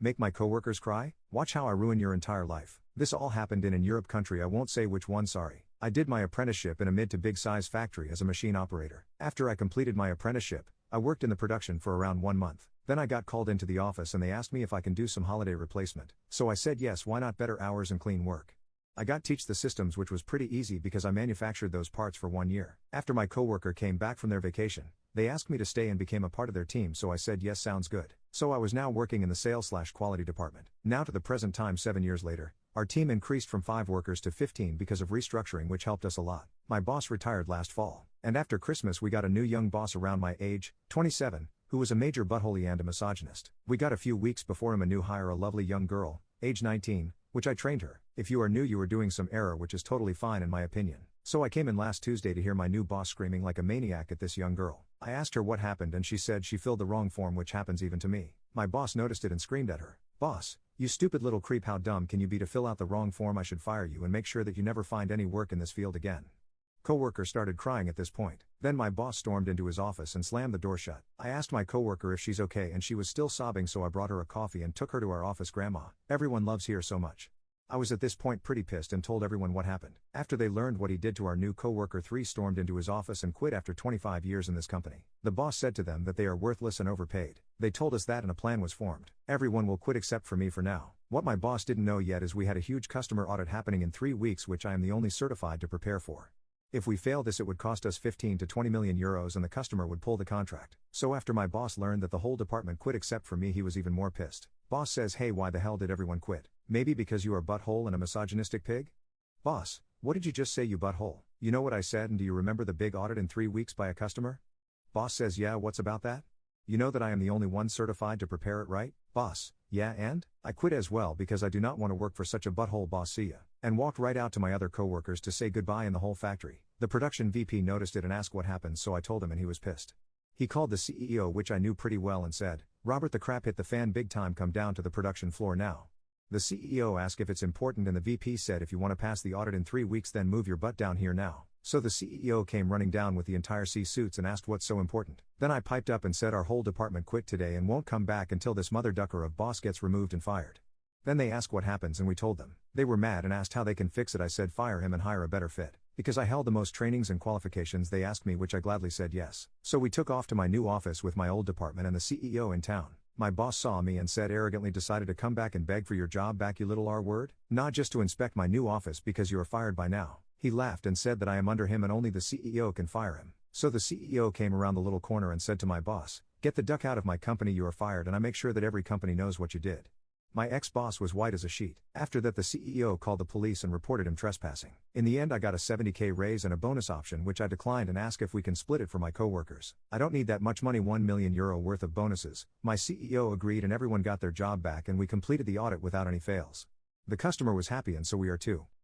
Make my coworkers cry? Watch how I ruin your entire life. This all happened in an Europe country, I won't say which one, sorry. I did my apprenticeship in a mid to big size factory as a machine operator. After I completed my apprenticeship, I worked in the production for around 1 month. Then I got called into the office and they asked me if I can do some holiday replacement. So I said yes, why not, better hours and clean work. I got teach the systems, which was pretty easy because I manufactured those parts for 1 year. After my coworker came back from their vacation, they asked me to stay and became a part of their team, so I said yes, sounds good. So I was now working in the sales/quality department. Now to the present time, 7 years later, our team increased from 5 workers to 15 because of restructuring, which helped us a lot. My boss retired last fall, and after Christmas we got a new young boss around my age, 27, who was a major butthole and a misogynist. We got a few weeks before him a new hire, a lovely young girl, age 19, which I trained her. If you are new, you are doing some error, which is totally fine in my opinion. So I came in last Tuesday to hear my new boss screaming like a maniac at this young girl. I asked her what happened and she said she filled the wrong form, which happens even to me. My boss noticed it and screamed at her, "Boss, you stupid little creep, how dumb can you be to fill out the wrong form? I should fire you and make sure that you never find any work in this field again." Coworker started crying at this point. Then my boss stormed into his office and slammed the door shut. I asked my coworker if she's okay and she was still sobbing, so I brought her a coffee and took her to our office. "Grandma, everyone loves here so much." I was at this point pretty pissed and told everyone what happened. After they learned what he did to our new coworker, 3 stormed into his office and quit after 25 years in this company. The boss said to them that they are worthless and overpaid. They told us that and a plan was formed. Everyone will quit except for me for now. What my boss didn't know yet is we had a huge customer audit happening in 3 weeks, which I am the only certified to prepare for. If we fail this, it would cost us 15 to 20 million euros and the customer would pull the contract. So after my boss learned that the whole department quit except for me, he was even more pissed. Boss says, "Hey, why the hell did everyone quit? Maybe because you are a butthole and a misogynistic pig?" Boss, what did you just say, you butthole? You know what I said, and do you remember the big audit in 3 weeks by a customer? Boss says, "Yeah, what's about that? You know that I am the only one certified to prepare it, right?" Boss, "Yeah, and? I quit as well because I do not want to work for such a butthole, boss, see ya." And walked right out to my other coworkers to say goodbye in the whole factory. The production VP noticed it and asked what happened, so I told him and he was pissed. He called the CEO, which I knew pretty well, and said, "Robert, the crap hit the fan big time, come down to the production floor now." The CEO asked if it's important and the VP said, "If you want to pass the audit in 3 weeks, then move your butt down here now." So the CEO came running down with the entire C-suits and asked what's so important. Then I piped up and said our whole department quit today and won't come back until this mother ducker of boss gets removed and fired. Then they asked what happens and we told them. They were mad and asked how they can fix it. I said fire him and hire a better fit. Because I held the most trainings and qualifications, they asked me, which I gladly said yes. So we took off to my new office with my old department and the CEO in town. My boss saw me and said arrogantly, "Decided to come back and beg for your job back, you little R-word? Not just to inspect my new office because you are fired by now." He laughed and said that I am under him and only the CEO can fire him. So the CEO came around the little corner and said to my boss, "Get the duck out of my company, you are fired, and I make sure that every company knows what you did." My ex-boss was white as a sheet. After that, the CEO called the police and reported him trespassing. In the end, I got a 70K raise and a bonus option, which I declined and asked if we can split it for my coworkers. I don't need that much money, 1 million euro worth of bonuses. My CEO agreed and everyone got their job back and we completed the audit without any fails. The customer was happy and so we are too.